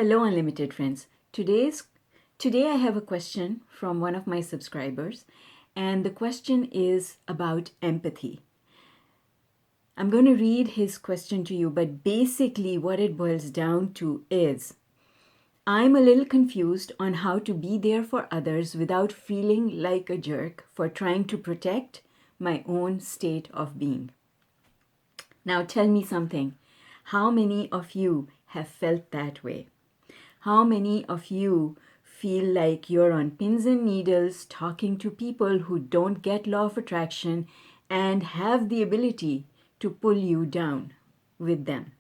Hello, unlimited friends. Today I have a question from one of my subscribers, and the question is about empathy. I'm going to read his question to you, but basically what it boils down to is I'm a little confused on how to be there for others without feeling like a jerk for trying to protect my own state of being. Now tell me something. How many of you have felt that way? How many of you feel like you're on pins and needles talking to people who don't get law of attraction and have the ability to pull you down with them?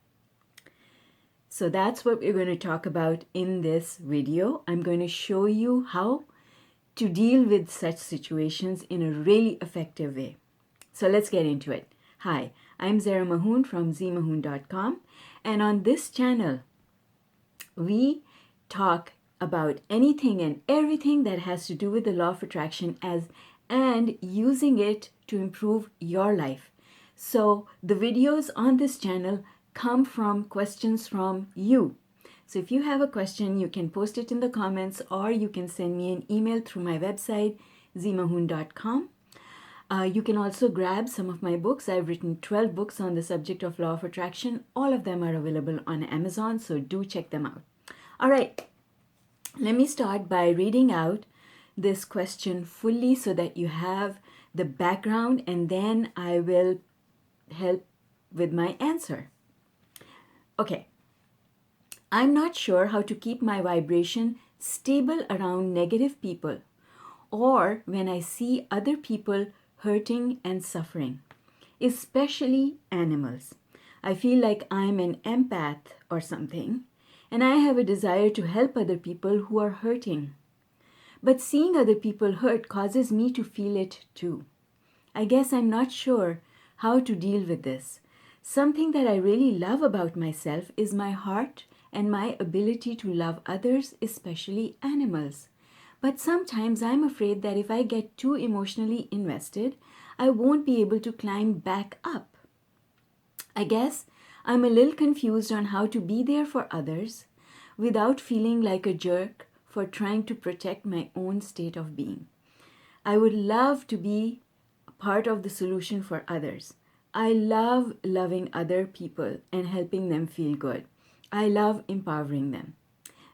So that's what we're going to talk about in this video. I'm going to show you how to deal with such situations in a really effective way. So let's get into it. Hi, I'm ZMAHOON from ZMAHOON.com, and on this channel, we talk about anything and everything that has to do with the law of attraction and using it to improve your life. So the videos on this channel come from questions from you. So if you have a question, you can post it in the comments or you can send me an email through my website, ZMAHOON.com. You can also grab some of my books. I've written 12 books on the subject of law of attraction. All of them are available on Amazon, so do check them out. All right, let me start by reading out this question fully so that you have the background, and then I will help with my answer. Okay, I'm not sure how to keep my vibration stable around negative people or when I see other people hurting and suffering, especially animals. I feel like I'm an empath or something, and I have a desire to help other people who are hurting. But seeing other people hurt causes me to feel it too. I guess I'm not sure how to deal with this. Something that I really love about myself is my heart and my ability to love others, especially animals. But sometimes I'm afraid that if I get too emotionally invested, I won't be able to climb back up. I guess I'm a little confused on how to be there for others without feeling like a jerk for trying to protect my own state of being. I would love to be part of the solution for others. I love loving other people and helping them feel good. I love empowering them.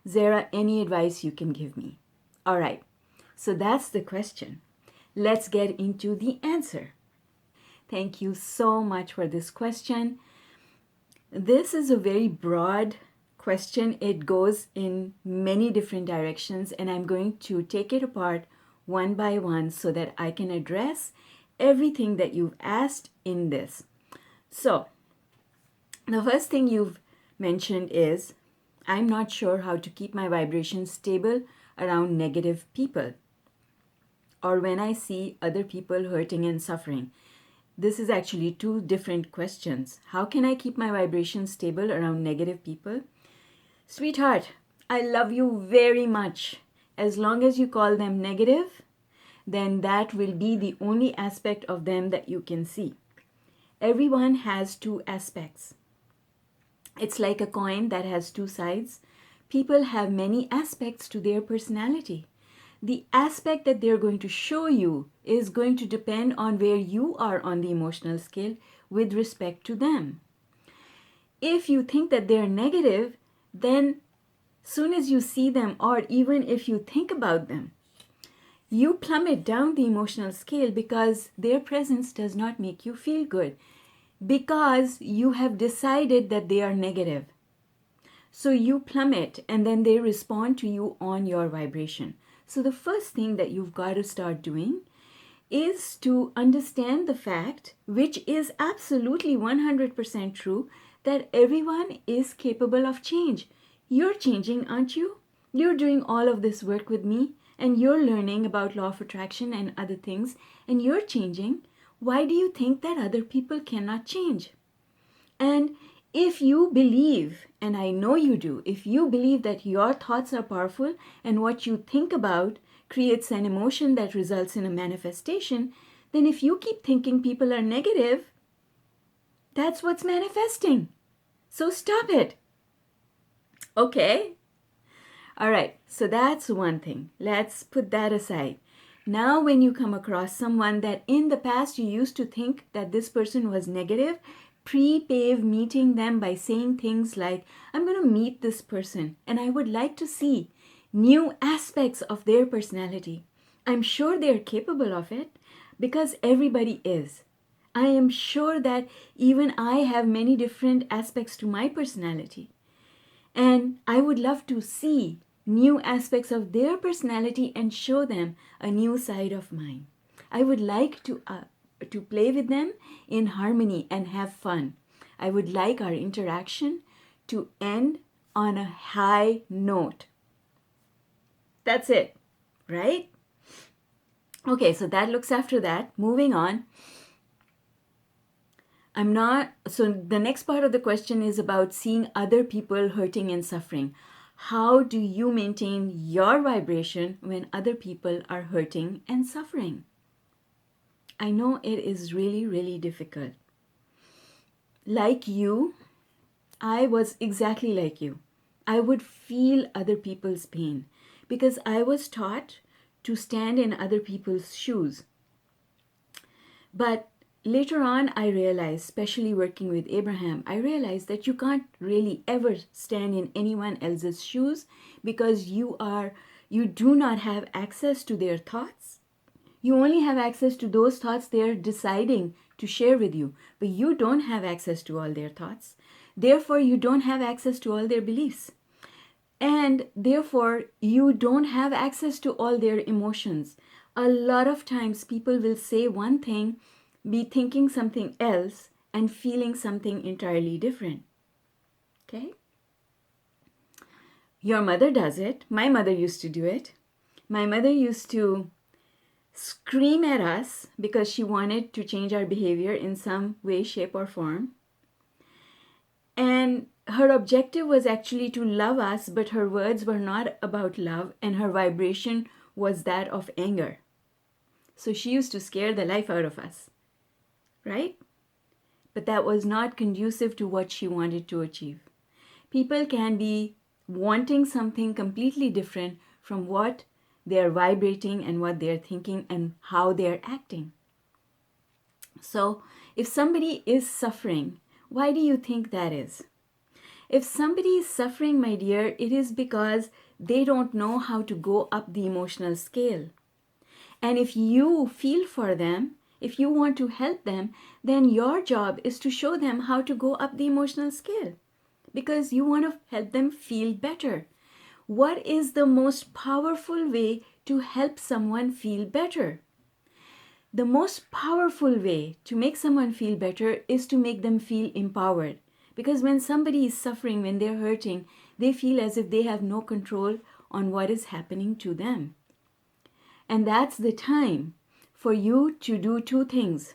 Zara, any advice you can give me? All right, so that's the question. Let's get into the answer. Thank you so much for this question. This is a very broad question. It goes in many different directions, and I'm going to take it apart one by one so that I can address everything that you've asked in this. So, the first thing you've mentioned is, I'm not sure how to keep my vibration stable around negative people or when I see other people hurting and suffering. This is actually two different questions. How can I keep my vibration stable around negative people? Sweetheart, I love you very much. As long as you call them negative, then that will be the only aspect of them that you can see. Everyone has two aspects. It's like a coin that has two sides. People have many aspects to their personality. The aspect that they're going to show you is going to depend on where you are on the emotional scale with respect to them. If you think that they're negative, then soon as you see them, or even if you think about them, you plummet down the emotional scale because their presence does not make you feel good, because you have decided that they are negative. So you plummet and then they respond to you on your vibration. So the first thing that you've got to start doing is to understand the fact, which is absolutely 100% true, that everyone is capable of change. You're changing, aren't you? You're doing all of this work with me and you're learning about law of attraction and other things, and you're changing. Why do you think that other people cannot change? And if you believe, and I know you do, if you believe that your thoughts are powerful and what you think about creates an emotion that results in a manifestation, then if you keep thinking people are negative, that's what's manifesting. So stop it. Okay? All right, so that's one thing. Let's put that aside. Now, when you come across someone that in the past you used to think that this person was negative, pre-pave meeting them by saying things like, I'm going to meet this person and I would like to see new aspects of their personality. I'm sure they're capable of it because everybody is. I am sure that even I have many different aspects to my personality. And I would love to see new aspects of their personality and show them a new side of mine. I would like to play with them in harmony and have fun. I would like our interaction to end on a high note. That's it, right? Okay, so that looks after that. Moving on. So the next part of the question is about seeing other people hurting and suffering. How do you maintain your vibration when other people are hurting and suffering? I know it is really, really difficult. Like you, I was exactly like you. I would feel other people's pain because I was taught to stand in other people's shoes. But later on, I realized, especially working with Abraham, I realized that you can't really ever stand in anyone else's shoes because you do not have access to their thoughts. You only have access to those thoughts they're deciding to share with you, but you don't have access to all their thoughts. Therefore, you don't have access to all their beliefs. And therefore, you don't have access to all their emotions. A lot of times people will say one thing, be thinking something else, and feeling something entirely different. Okay? Your mother does it. My mother used to do it. My mother used to scream at us because she wanted to change our behavior in some way, shape, or form. And her objective was actually to love us, but her words were not about love, and her vibration was that of anger. So she used to scare the life out of us, right? But that was not conducive to what she wanted to achieve. People can be wanting something completely different from what they're vibrating and what they're thinking and how they're acting. So if somebody is suffering, why do you think that is? If somebody is suffering, my dear, it is because they don't know how to go up the emotional scale. And if you feel for them, if you want to help them, then your job is to show them how to go up the emotional scale because you want to help them feel better. What is the most powerful way to help someone feel better? The most powerful way to make someone feel better is to make them feel empowered. Because when somebody is suffering, when they're hurting, they feel as if they have no control on what is happening to them. And that's the time for you to do two things,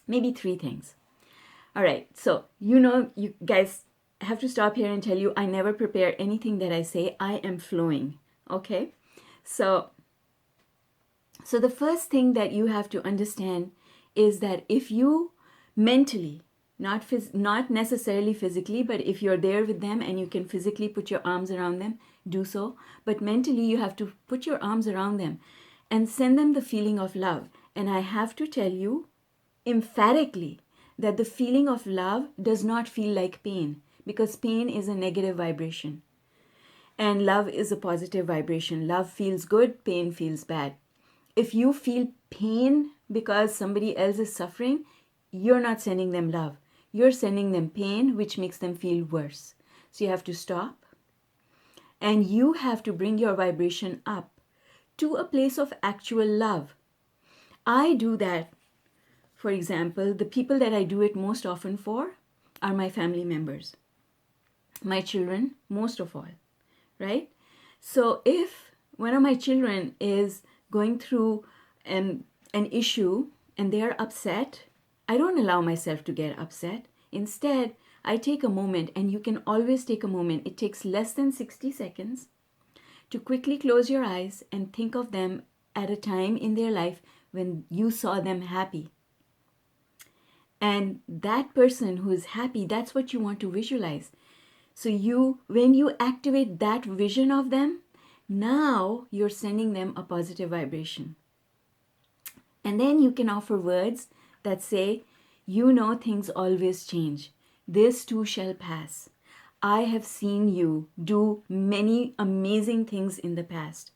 maybe three things. All right, so you guys have to stop here and tell you I never prepare anything that I say. I am flowing, okay? So the first thing that you have to understand is that if you mentally, not necessarily physically, but if you're there with them and you can physically put your arms around them, do so. But mentally, you have to put your arms around them and send them the feeling of love. And I have to tell you emphatically that the feeling of love does not feel like pain because pain is a negative vibration. And love is a positive vibration. Love feels good, pain feels bad. If you feel pain because somebody else is suffering, you're not sending them love. You're sending them pain, which makes them feel worse. So you have to stop and you have to bring your vibration up to a place of actual love. I do that. For example, the people that I do it most often for are my family members, my children, most of all, right? So if one of my children is going through an issue and they're upset, I don't allow myself to get upset. Instead, I take a moment, and you can always take a moment. It takes less than 60 seconds to quickly close your eyes and think of them at a time in their life when you saw them happy. And that person who is happy, that's what you want to visualize. So when you activate that vision of them, now you're sending them a positive vibration. And then you can offer words that say, you know things always change. This too shall pass. I have seen you do many amazing things in the past.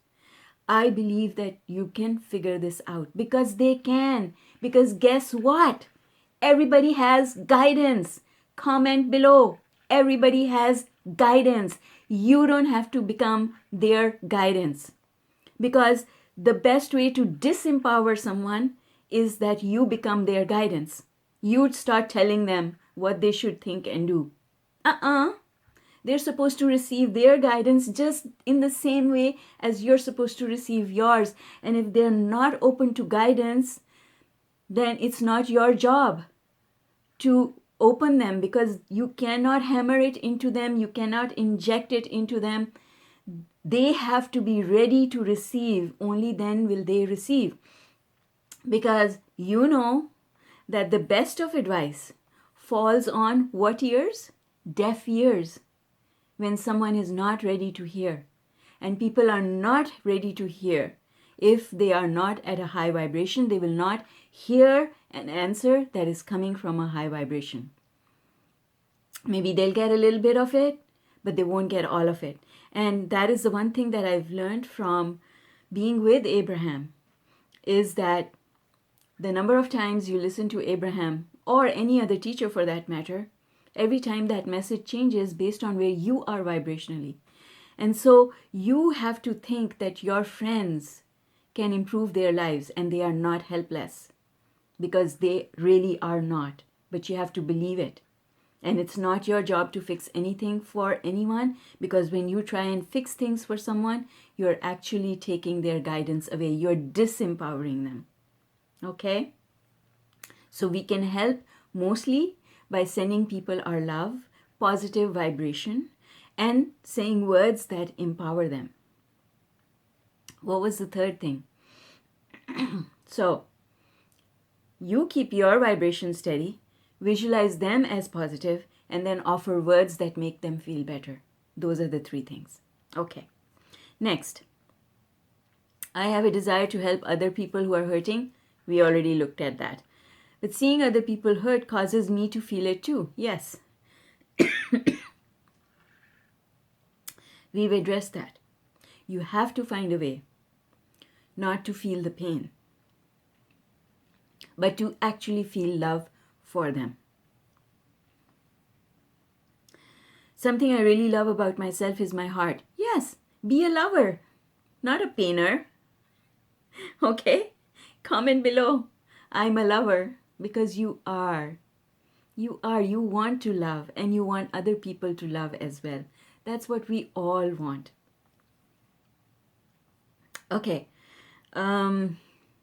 I believe that you can figure this out, because they can. Because guess what? Everybody has guidance. Comment below. Everybody has guidance. You don't have to become their guidance. Because the best way to disempower someone is that you become their guidance. You'd start telling them what they should think and do. They're supposed to receive their guidance just in the same way as you're supposed to receive yours. And if they're not open to guidance, then it's not your job to open them, because you cannot hammer it into them. You cannot inject it into them. They have to be ready to receive. Only then will they receive. Because you know that the best of advice falls on what ears? Deaf ears. When someone is not ready to hear. And people are not ready to hear. If they are not at a high vibration, they will not hear an answer that is coming from a high vibration. Maybe they'll get a little bit of it, but they won't get all of it. And that is the one thing that I've learned from being with Abraham, is that the number of times you listen to Abraham, or any other teacher for that matter, every time that message changes based on where you are vibrationally. And so you have to think that your friends can improve their lives, and they are not helpless, because they really are not. But you have to believe it. And it's not your job to fix anything for anyone, because when you try and fix things for someone, you're actually taking their guidance away. You're disempowering them. Okay? So we can help mostly by sending people our love, positive vibration, and saying words that empower them. What was the third thing? So, you keep your vibration steady, visualize them as positive, and then offer words that make them feel better. Those are the three things. Okay. Next. I have a desire to help other people who are hurting. We already looked at that. But seeing other people hurt causes me to feel it too. Yes. We've addressed that. You have to find a way not to feel the pain, but to actually feel love for them. Something I really love about myself is my heart. Yes, be a lover, not a painer. Okay? Comment below. I'm a lover, because you are. You are. You want to love, and you want other people to love as well. That's what we all want. Okay.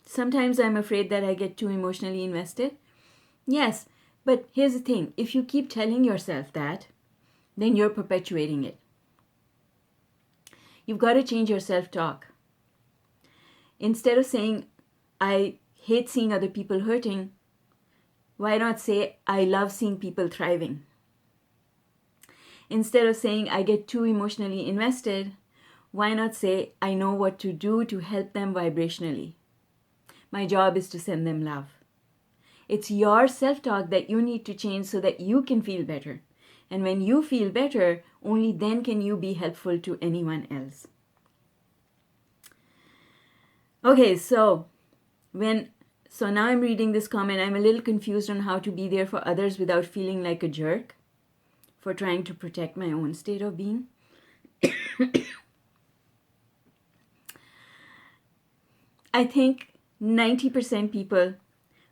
Sometimes I'm afraid that I get too emotionally invested. Yes, but here's the thing. If you keep telling yourself that, then you're perpetuating it. You've got to change your self-talk. Instead of saying, I hate seeing other people hurting, why not say, I love seeing people thriving? Instead of saying, I get too emotionally invested, why not say, I know what to do to help them vibrationally? My job is to send them love. It's your self-talk that you need to change so that you can feel better. And when you feel better, only then can you be helpful to anyone else. Okay, so now I'm reading this comment. I'm a little confused on how to be there for others without feeling like a jerk for trying to protect my own state of being. I think 90% people,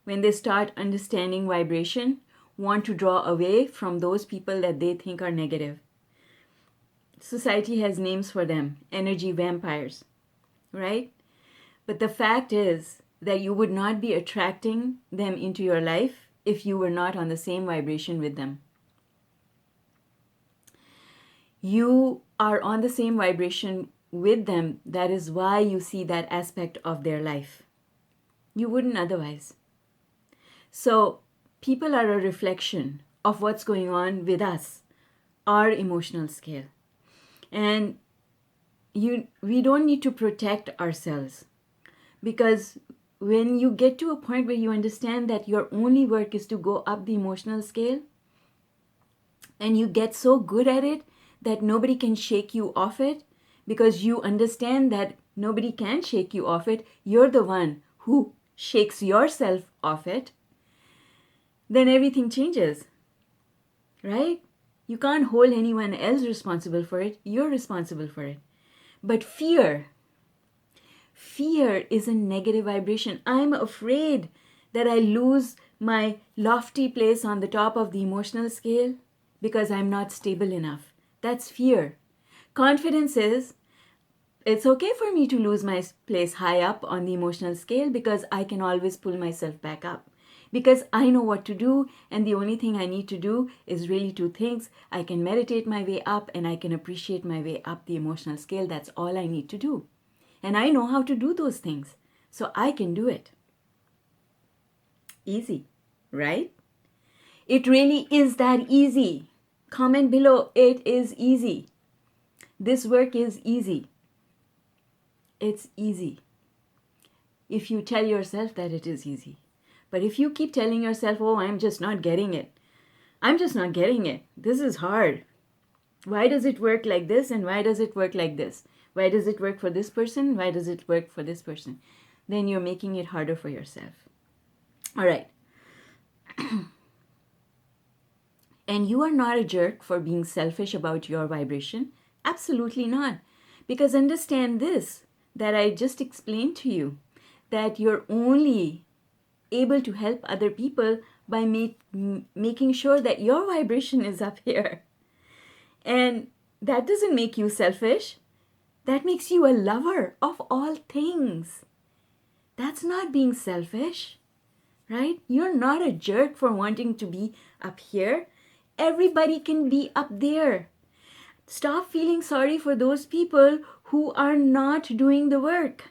when they start understanding vibration, want to draw away from those people that they think are negative. Society has names for them, energy vampires, right? But the fact is that you would not be attracting them into your life if you were not on the same vibration with them. You are on the same vibration with them. That is why you see that aspect of their life. You wouldn't otherwise. So people are a reflection of what's going on with us, our emotional scale. And we don't need to protect ourselves, because when you get to a point where you understand that your only work is to go up the emotional scale, and you get so good at it that nobody can shake you off it, because you understand that nobody can shake you off it, you're the one who shakes yourself off it, then everything changes, right? You can't hold anyone else responsible for it. You're responsible for it. But fear is a negative vibration. I'm afraid that I lose my lofty place on the top of the emotional scale because I'm not stable enough. That's fear. Confidence is, it's okay for me to lose my place high up on the emotional scale because I can always pull myself back up. Because I know what to do, and the only thing I need to do is really two things. I can meditate my way up, and I can appreciate my way up the emotional scale. That's all I need to do. And I know how to do those things. So I can do it. Easy, right? It really is that easy. Comment below, it is easy. This work is easy. It's easy. If you tell yourself that it is easy. But if you keep telling yourself, oh, I'm just not getting it. I'm just not getting it. This is hard. Why does it work like this, and why does it work like this? Why does it work for this person? Why does it work for this person? Then you're making it harder for yourself. All right. And you are not a jerk for being selfish about your vibration. Absolutely not. Because understand this, that I just explained to you, that you're only able to help other people by making sure that your vibration is up here. And that doesn't make you selfish. That makes you a lover of all things. That's not being selfish, right? You're not a jerk for wanting to be up here. Everybody can be up there. Stop feeling sorry for those people who are not doing the work,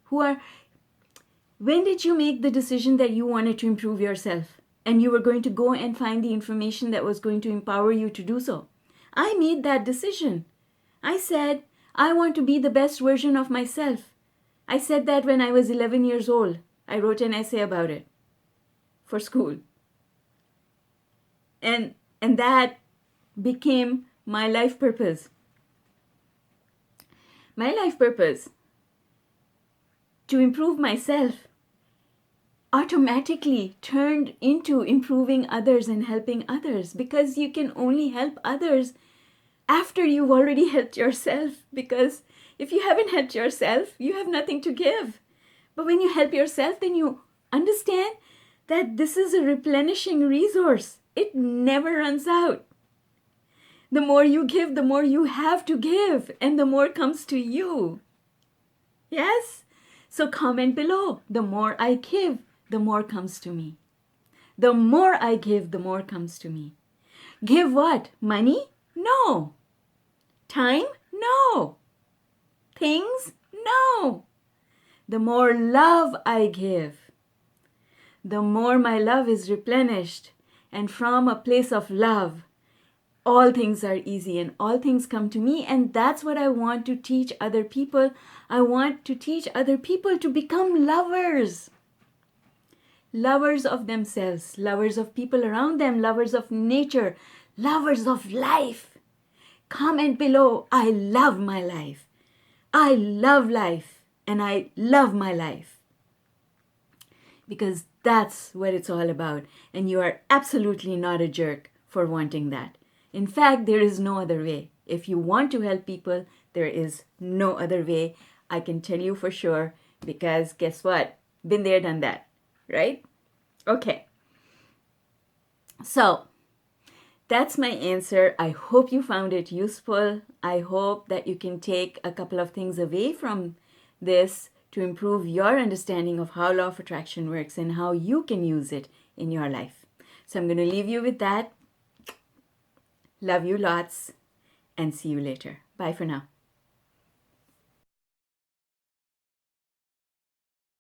When did you make the decision that you wanted to improve yourself and you were going to go and find the information that was going to empower you to do so? I made that decision. I said, I want to be the best version of myself. I said that when I was 11 years old. I wrote an essay about it for school. And that became my life purpose. My life purpose to improve myself automatically turned into improving others and helping others, because you can only help others after you've already helped yourself, because if you haven't helped yourself, you have nothing to give. But when you help yourself, then you understand that this is a replenishing resource. It never runs out. The more you give, the more you have to give, and the more comes to you. Yes? So comment below. The more I give, the more comes to me. The more I give, the more comes to me. Give what? Money? No. Time? No. Things? No. The more love I give, the more my love is replenished. And from a place of love, all things are easy and all things come to me. And that's what I want to teach other people. I want to teach other people to become lovers. Lovers of themselves, lovers of people around them, lovers of nature, lovers of life. Comment below, I love my life. I love life and I love my life. Because that's what it's all about. And you are absolutely not a jerk for wanting that. In fact, there is no other way. If you want to help people, there is no other way. I can tell you for sure, because guess what? Been there, done that, right? Okay. So that's my answer. I hope you found it useful. I hope that you can take a couple of things away from this to improve your understanding of how law of attraction works and how you can use it in your life. So I'm going to leave you with that. Love you lots and see you later. Bye for now.